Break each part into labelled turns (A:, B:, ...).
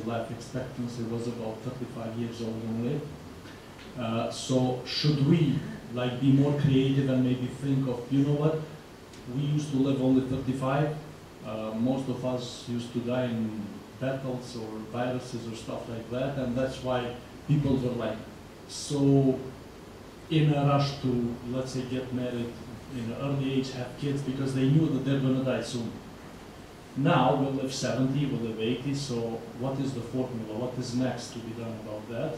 A: life expectancy was about 35 years old only. So should we like be more creative and maybe think of, you know what, we used to live only 35. Most of us used to die in battles or viruses or stuff like that, and that's why people were like so in a rush to, let's say, get married in an early age, have kids, because they knew that they're going to die soon. Now we live 70, we live 80, so what is the formula? What is next to be done about that?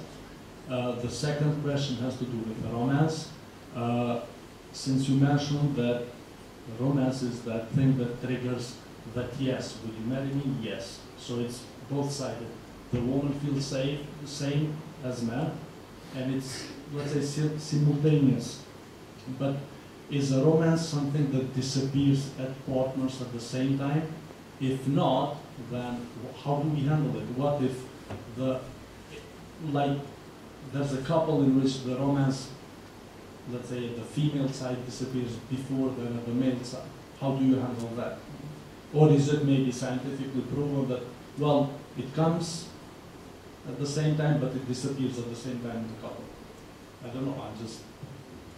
A: The second question has to do with the romance. Since you mentioned that romance is that thing that triggers that yes, would you marry me? Yes. So it's both-sided. The woman feels safe, the same as man, and it's, let's say, simultaneous. But is a romance something that disappears at partners at the same time? If not, then how do we handle it? What if there's a couple in which the romance, let's say, the female side disappears before the male side? How do you handle that? Or is it maybe scientifically proven that, well, it comes at the same time, but it disappears at the same time in the couple? I don't know, I'm just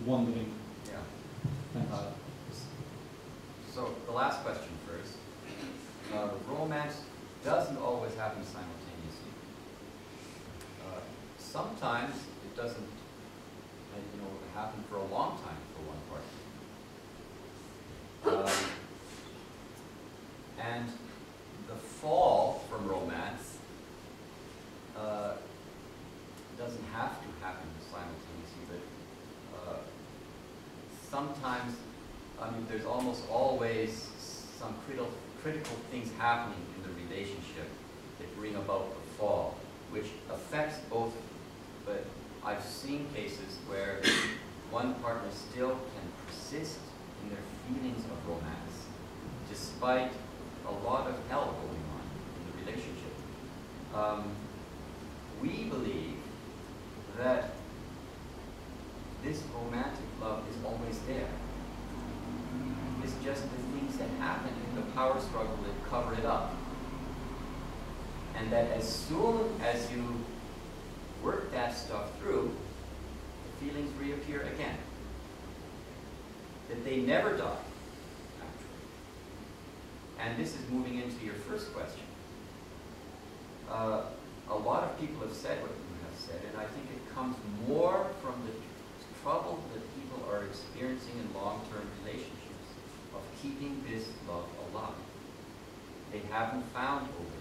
A: wondering.
B: Yeah.
A: Thanks.
B: So the last question first. Romance doesn't always happen simultaneously. Sometimes it doesn't, happen for a long time for one partner. And the fall from romance doesn't have to happen simultaneously, but sometimes, there's almost always some critical things happening in the relationship that bring about the fall, which affects both. But I've seen cases where one partner still can persist in their feelings of romance, despite a lot of hell going on in the relationship. We believe that this romantic love is always there. It's just the things that happen in the power struggle that cover it up. And that as soon as you work that stuff through, the feelings reappear again. That they never die, actually. And this is moving into your first question. A lot of people have said what you have said, and I think it comes more from the trouble that people are experiencing in long-term relationships of keeping this love alive. They haven't found over.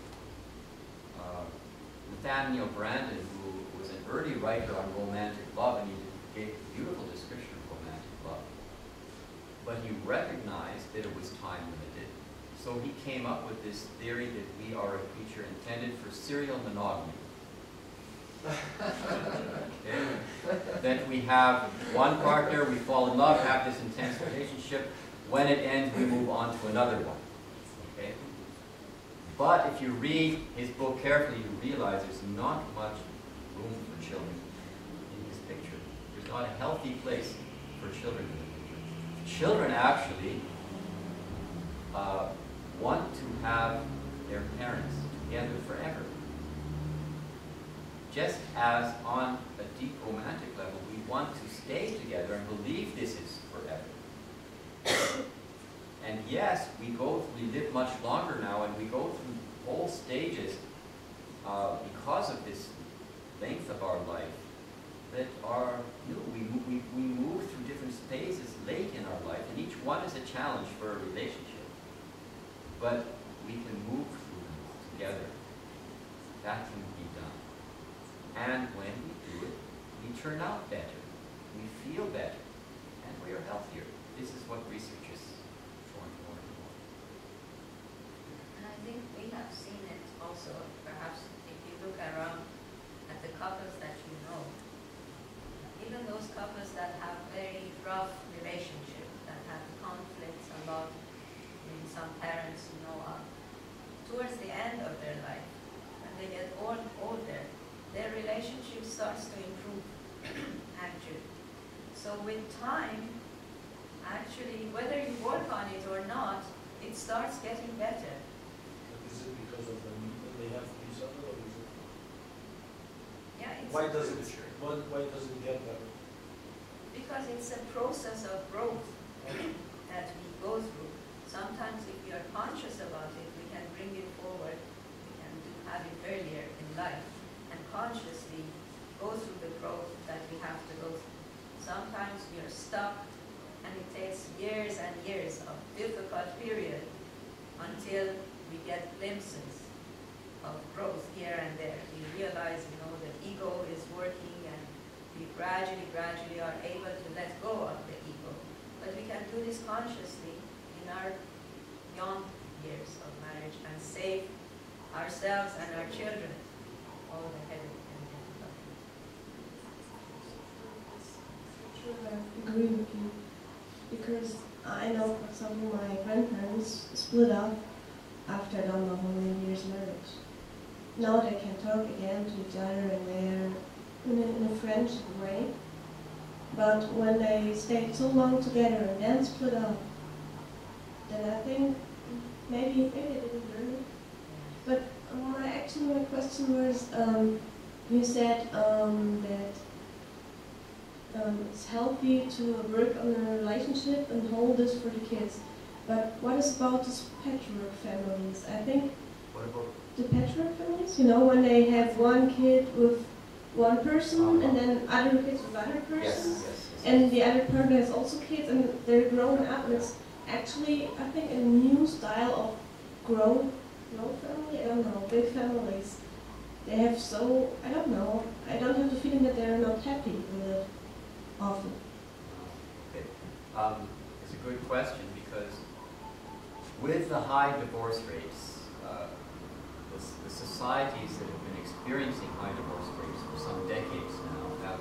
B: Nathaniel Branden, who was an early writer on romantic love, and he gave a beautiful description of romantic love. But he recognized that it was time limited, so he came up with this theory that we are a creature intended for serial monogamy. Okay? That we have one partner, we fall in love, have this intense relationship. When it ends, we move on to another one. Okay? But if you read his book carefully, you realize there's not much room for children in his picture. There's not a healthy place for children in the picture. Children actually want to have their parents together forever. Just as on a deep romantic level, we want to stay together and believe this is forever. And yes, we live much longer now, and we go through whole stages because of this length of our life that are new. We move through different phases late in our life, and each one is a challenge for a relationship. But we can move through them together. That can be done. And when we do it, we turn out better. We feel better. And we are healthier. This is what research is showing more and more.
C: And I think we have seen it also, perhaps if you look around at the couples that you know, even those couples that have very rough relationships, that have conflicts a lot, maybe some parents towards the end of their life, when they get older, their relationship starts to improve, actually. So with time, actually, whether you work on it or not, it starts getting better.
D: But is it because of the need that they have for each other, or is it
C: it's
D: Why doesn't it get better?
C: because it's a process of growth that we go through. Sometimes if we are conscious about it, we can bring it forward, we can have it earlier in life, and consciously go through the growth that we have to go through. Sometimes we are stuck, and it takes years and years of difficult period until we get glimpses of growth here and there. We realize, the ego is working, and we gradually are able to let go of the ego. But we can do this consciously in our young years of marriage and save ourselves and our children all the headache and difficulty.
E: Sure, I agree with you. Because I know, for example, my grandparents split up after I don't know how many years marriage. Now they can talk again to each other and they're in a friendship way. But when they stayed so long together and then split up, then I think maybe they didn't learn it. But my question was, you said that it's healthy to work on a relationship and hold this for the kids. But what is about these patchwork families? I think
B: What about?
E: the patchwork families, when they have one kid with one person and then other kids with other persons,
B: Yes.
E: and the other partner has also kids and they're grown up, and it's actually, I think, a new style of grown family, I don't know, big families. They have I don't know, I don't have the feeling that they're not happy with it often.
B: Okay. It's a good question because with the high divorce rates, the societies that have been experiencing high divorce rates for some decades now have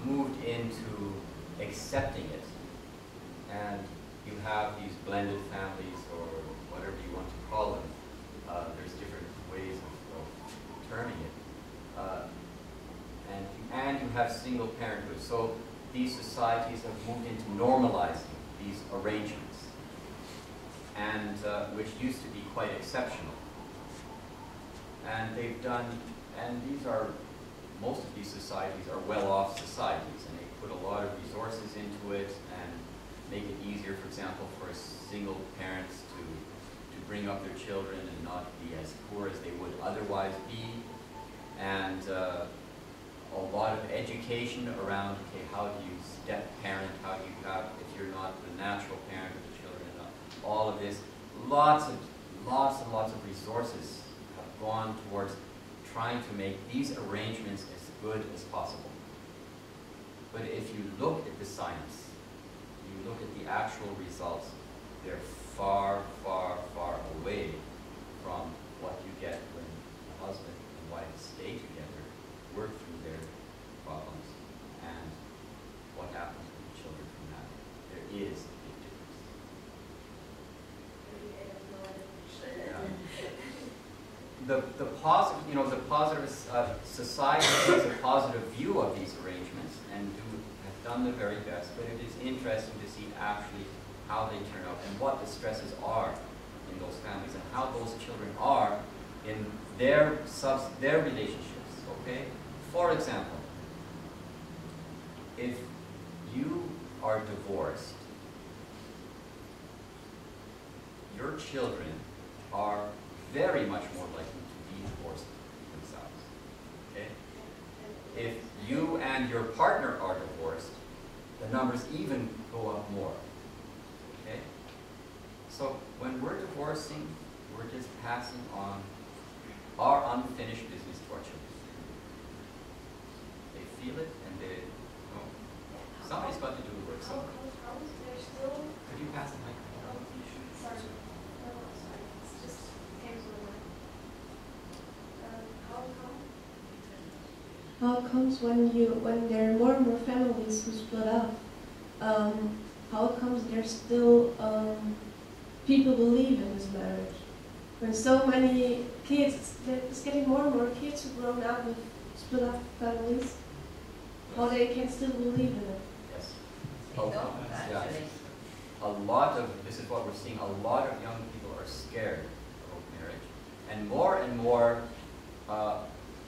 B: moved into accepting it. And you have these blended families, or whatever you want to call them. There's different ways of terming it. And you have single parenthood. So these societies have moved into normalizing these arrangements, and which used to be quite exceptional. And they've done, and most of these societies are well-off societies, and they put a lot of resources into it and make it easier, for example, for single parents to bring up their children and not be as poor as they would otherwise be. And a lot of education around, okay, how do you step parent, how do you have, if you're not the natural parent of the children, all of this, lots and lots of resources have gone towards trying to make these arrangements as good as possible. But if you look at the science, you look at the actual results, they're far, far, far away from what you get when a husband and wife stay together, work through their problems, and what happens with the children from that. There is a big difference. The positive, the positive society has a positive view of these arrangements and have done the very best, but it is interesting to see actually how they turn out and what the stresses are in those families and how those children are in their relationships, okay? For example, if you are divorced, your children are very much more likely to be divorced themselves, okay? If you and your partner are divorced, the numbers even go up more, okay? So when we're divorcing, we're just passing on our unfinished business to our children. They feel it and they know. Somebody's got to do the work. So, could you pass the mic?
E: How comes when there are more and more families who split up, how comes there's still people believe in this marriage? When so many kids, it's getting more and more kids who grown up with split up families, how they can still believe in it?
B: Yes.
C: They don't, actually.
B: This is what we're seeing, a lot of young people are scared of marriage. And more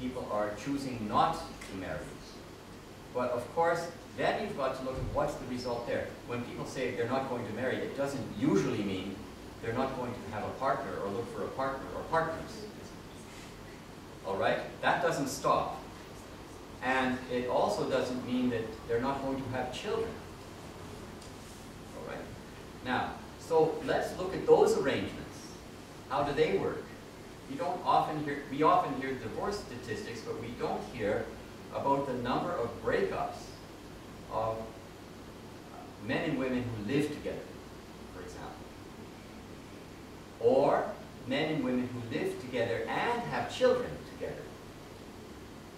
B: people are choosing not to marry. But of course, then you've got to look at what's the result there. When people say they're not going to marry, it doesn't usually mean they're not going to have a partner or look for a partner or partners. All right? That doesn't stop. And it also doesn't mean that they're not going to have children. All right? Now, so let's look at those arrangements. How do they work? We often hear divorce statistics, but we don't hear about the number of breakups of men and women who live together, for example. Or men and women who live together and have children together.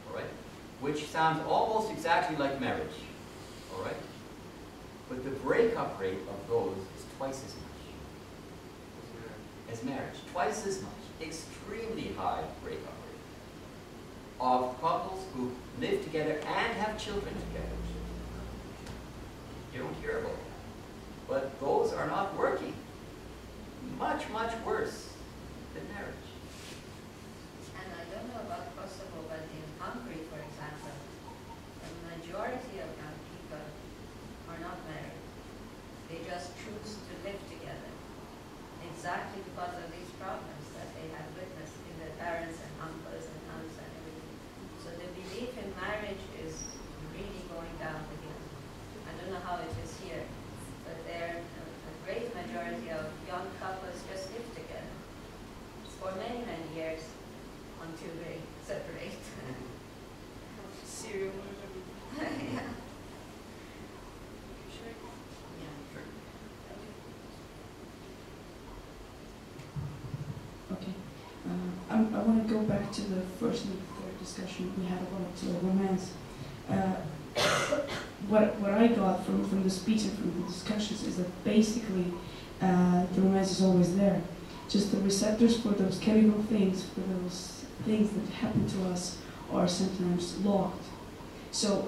B: All right? Which sounds almost exactly like marriage. All right? But the breakup rate of those is twice as much as marriage. Twice as much. Extremely high breakup rate of couples who live together and have children together. You don't hear about that. But those are not working. Much, much worse than marriage.
C: And I don't know about Kosovo, but in Hungary, for example, the majority of young people are not married. They just choose to live together. Exactly because of these problems that they have witnessed in their parents and uncles and aunts and everything. So the belief in marriage is really going down again. I don't know how it is here, but there a great majority of young couples just live together for many, many years until they separate.
F: Serial monogamy.
C: Yeah.
F: Sure.
C: Yeah.
G: Okay. I want to go back to the first and third discussion we had about romance. What I got from the speech and from the discussions is that basically the romance is always there. Just the receptors for those chemical things, for those things that happen to us, are sometimes locked. So